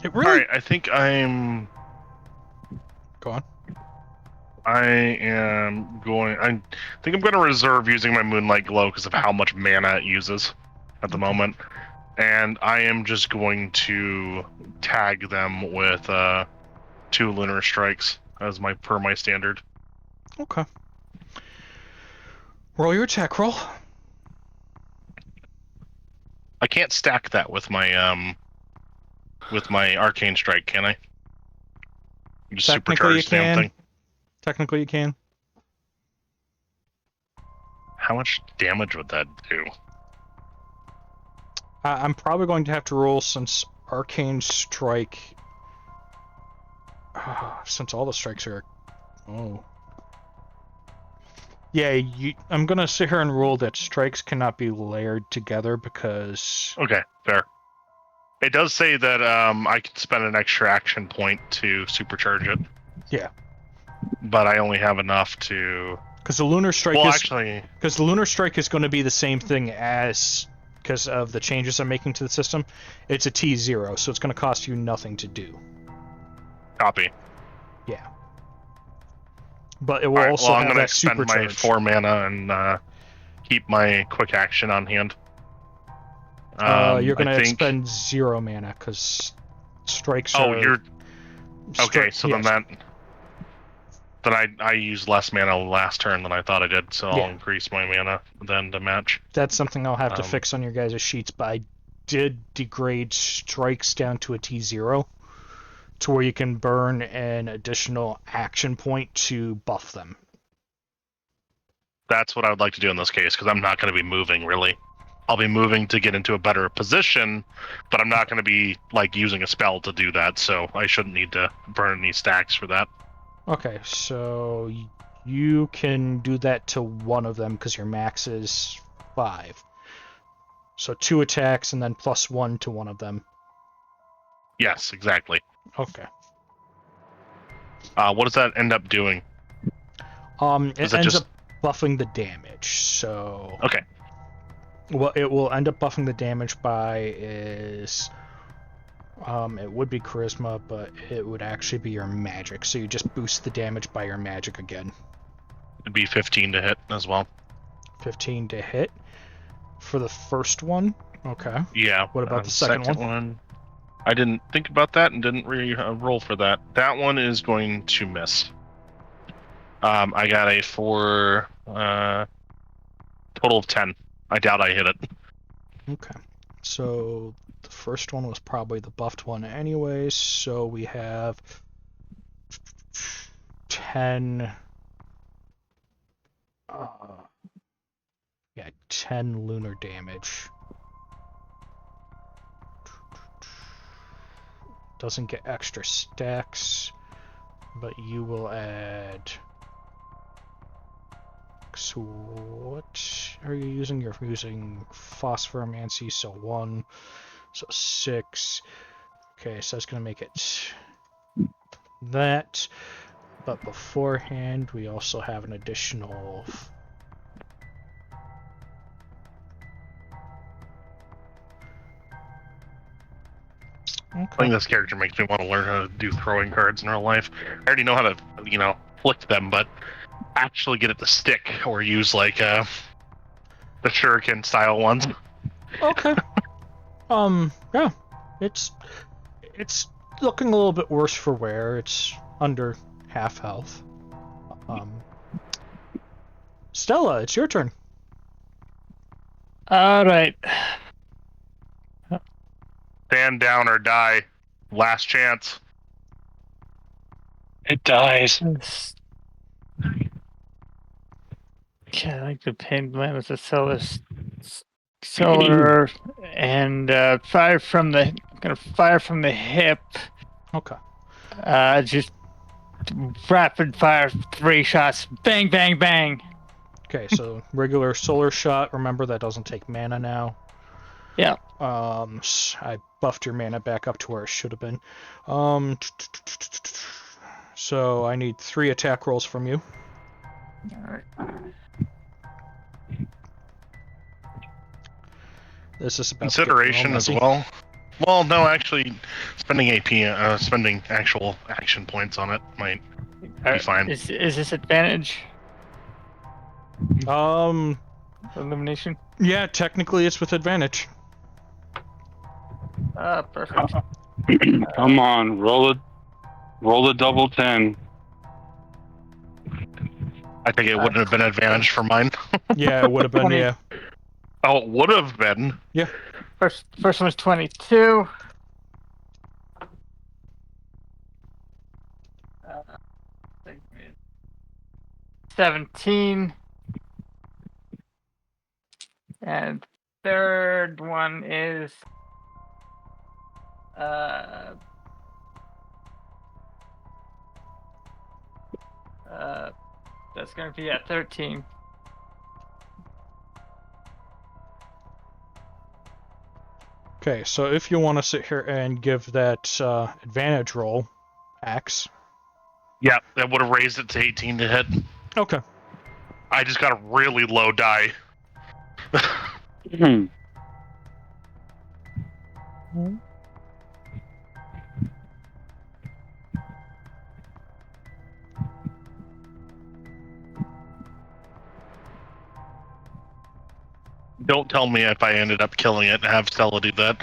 It really... Alright, I think I'm... Go on. I think I'm going to reserve using my Moonlight Glow because of how much mana it uses at the moment. And I am just going to tag them with 2 Lunar Strikes as my standard. Okay. Roll your attack roll. I can't stack that with my Arcane Strike, can I? Just Technically you supercharge the damn can. thing. Technically you can. How much damage would that do? I'm probably going to have to roll since Arcane Strike... since all the strikes are... Oh. Yeah, I'm going to sit here and roll that strikes cannot be layered together because... Okay, fair. It does say that I can spend an extra action point to supercharge it. Yeah. But I only have enough to... Because the Lunar Strike Well, is... actually... Because the Lunar Strike is going to be the same thing as... Because of the changes I'm making to the system. It's a T0, so it's going to cost you nothing to do. Copy. Yeah. But it will also I'm have going to that expend supercharge. my 4 mana and keep my quick action on hand. You're going to I think... expend 0 mana, because strikes Oh, are... you're... Okay, so yes. then I used less mana last turn than I thought I did, so I'll increase my mana then to match. That's something I'll have to fix on your guys' sheets, but I did degrade strikes down to a T0 to where you can burn an additional action point to buff them. That's what I would like to do in this case, because I'm not going to be moving, really. I'll be moving to get into a better position, but I'm not going to be using a spell to do that, so I shouldn't need to burn any stacks for that. Okay, so you can do that to one of them because your max is 5. So 2 attacks and then +1 to one of them. Yes, exactly. Okay. What does that end up doing? It ends up buffing the damage, so... Okay. What it will end up buffing the damage by is... it would be charisma, but it would actually be your magic. So you just boost the damage by your magic again. It'd be 15 to hit as well. 15 to hit. For the first one, Okay. Yeah. What about the second one? I didn't think about that and didn't roll for that. That one is going to miss. I got a 4, total of 10. I doubt I hit it. Okay. So the first one was probably the buffed one anyways, so we have 10 yeah, 10 lunar damage. Doesn't get extra stacks, but you will add. So what are you using? You're using phosphomancy, so 1, so 6. Okay, so that's gonna make it that. But beforehand, we also have an additional. I Okay. think this character makes me want to learn how to do throwing cards in real life. I already know how to, flick them, but actually get it to stick or use like the shuriken style ones. Okay. Yeah. It's looking a little bit worse for wear. It's under half health. Stella, it's your turn. All right. Stand down or die. Last chance. It dies. Okay, I like the pain blend with the solar and fire from the. I'm gonna fire from the hip. Okay. Just rapid fire 3 shots. Bang, bang, bang. Okay, so regular solar shot. Remember that doesn't take mana now. Yeah. I buffed your mana back up to where it should have been. So I need 3 attack rolls from you. All right. This is about Consideration as well. Well, no, actually, spending AP, spending actual action points on it might be fine. Is this advantage? Illumination. Yeah, technically it's with advantage. Perfect. Come on, roll a double 10. I think it wouldn't have been advantage for mine. Yeah, it would have been. 20. Yeah. Oh, it would have been. Yeah. First one was 22. 17. And third one is that's gonna be at 13. Okay, so if you want to sit here and give that advantage roll, Axe. Yeah, that would have raised it to 18 to hit. Okay. I just got a really low die. Don't tell me if I ended up killing it and have Stella do that.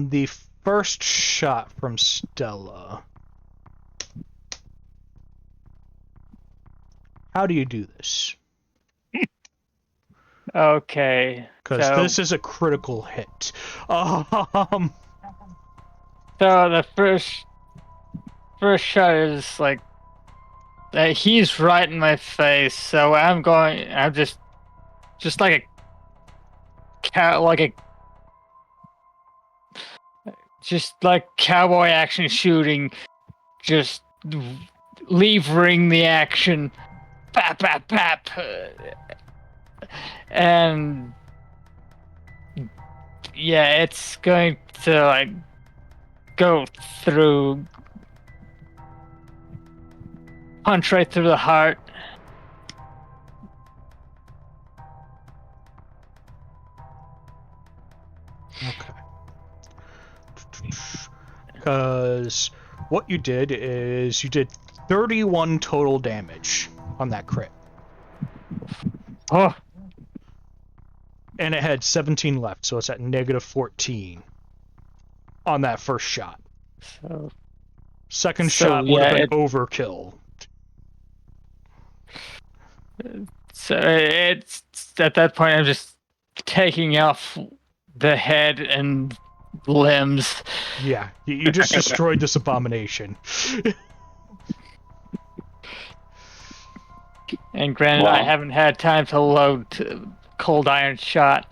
The first shot from Stella. How do you do this? Okay. Because this is a critical hit. So the first shot is like he's right in my face, so I'm just like cowboy action shooting, just levering the action, pap pap pap, and yeah, it's going to like go through, punch right through the heart. because what you did is you did 31 total damage on that crit. Oh, And it had 17 left, so it's at negative 14 on that first shot. so Second So, shot would yeah, have been overkill. so it's at that point I'm just taking off the head and limbs. Yeah, you just destroyed this abomination. And granted, Wow. I haven't had time to load cold iron shot,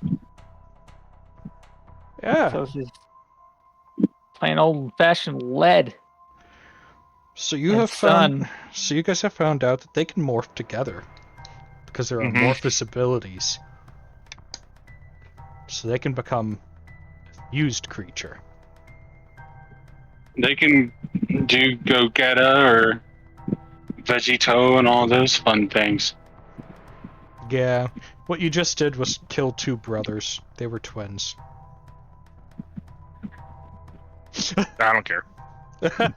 Yeah. so this is plain old-fashioned lead. So you and have found. sun. So you guys have found out that they can morph together because there are Mhm. amorphous abilities. So they can become a fused creature. They can do Gogeta or Vegito and all those fun things. Yeah, what you just did was kill two brothers. They were twins. I don't care.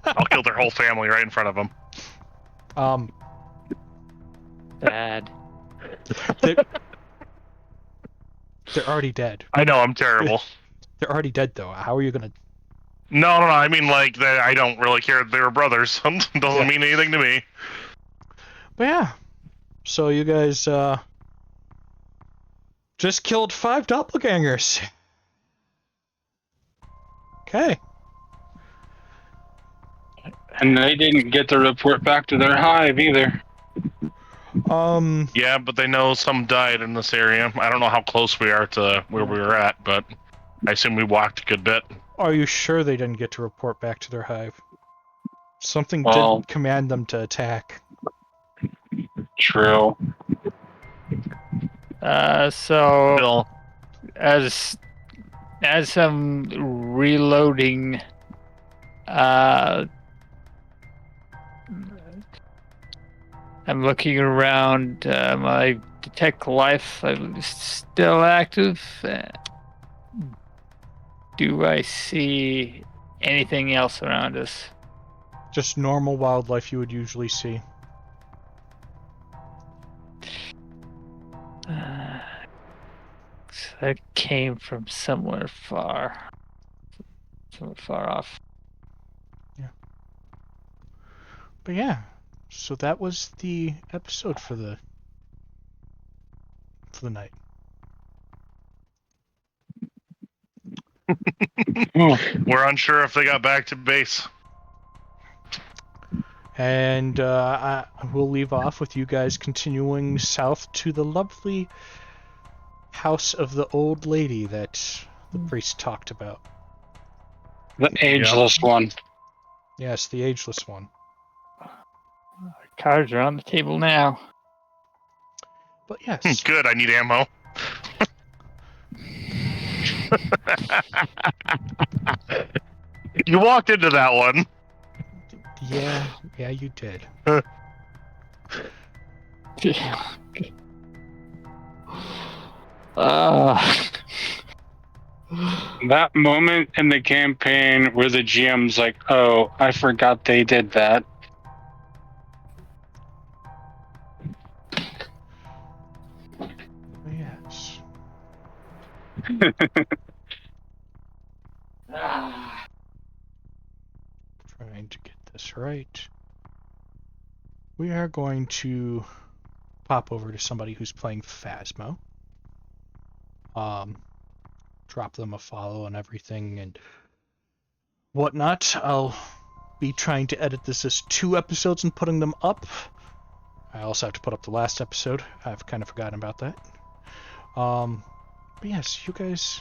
I'll kill their whole family right in front of them. Bad. They're already dead. I know I'm terrible. They're already dead, though. How are you gonna? No. I mean, like, I don't really care. They were brothers. Doesn't mean anything to me. But yeah. So you guys just killed 5 doppelgangers. Okay. And they didn't get to report back to their hive either. Yeah, but they know some died in this area. I don't know how close we are to where we were at, but I assume we walked a good bit. Are you sure they didn't get to report back to their hive? Something Well- did command them to attack. True. So Bill, as I'm reloading, I'm looking around. My detect life is still active. Do I see anything else around us? Just normal wildlife you would usually see. That came from somewhere far off. But yeah, so that was the episode for the night. we're unsure if they got back to base. And I will leave off with you guys continuing south to the lovely house of the old lady that the priest talked about. The ageless one. Yes, the ageless one. Cards are on the table now. But yes, Good, I need ammo. You walked into that one. yeah, you did. That moment in the campaign where the GM's like, oh, I forgot they did that. Yes. Trying to get this right. We are going to pop over to somebody who's playing Phasmo. Drop them a follow and everything and whatnot. I'll be trying to edit this as 2 episodes and putting them up. I also have to put up the last episode. I've kind of forgotten about that. But yes, you guys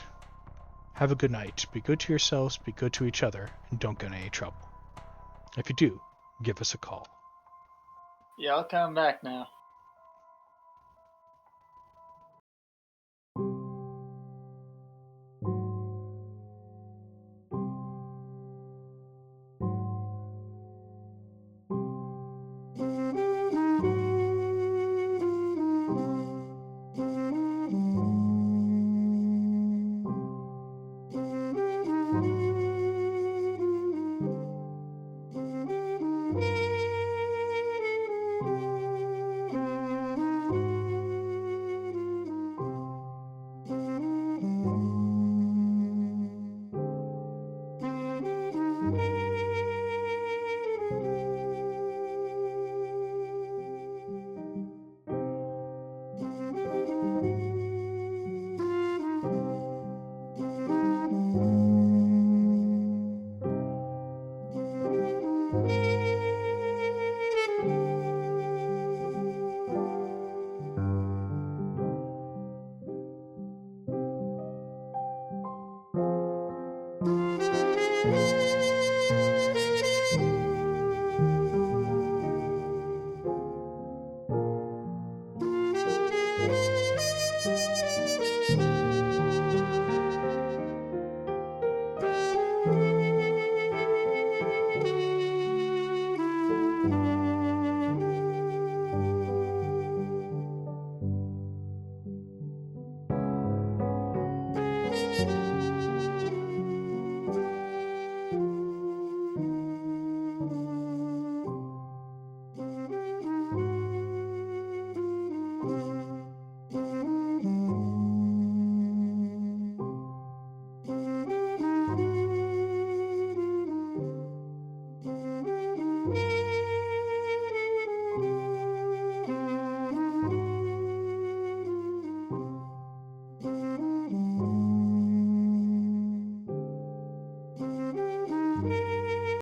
have a good night. Be good to yourselves, be good to each other, and don't get in any trouble. If you do, give us a call. Yeah, I'll come back now.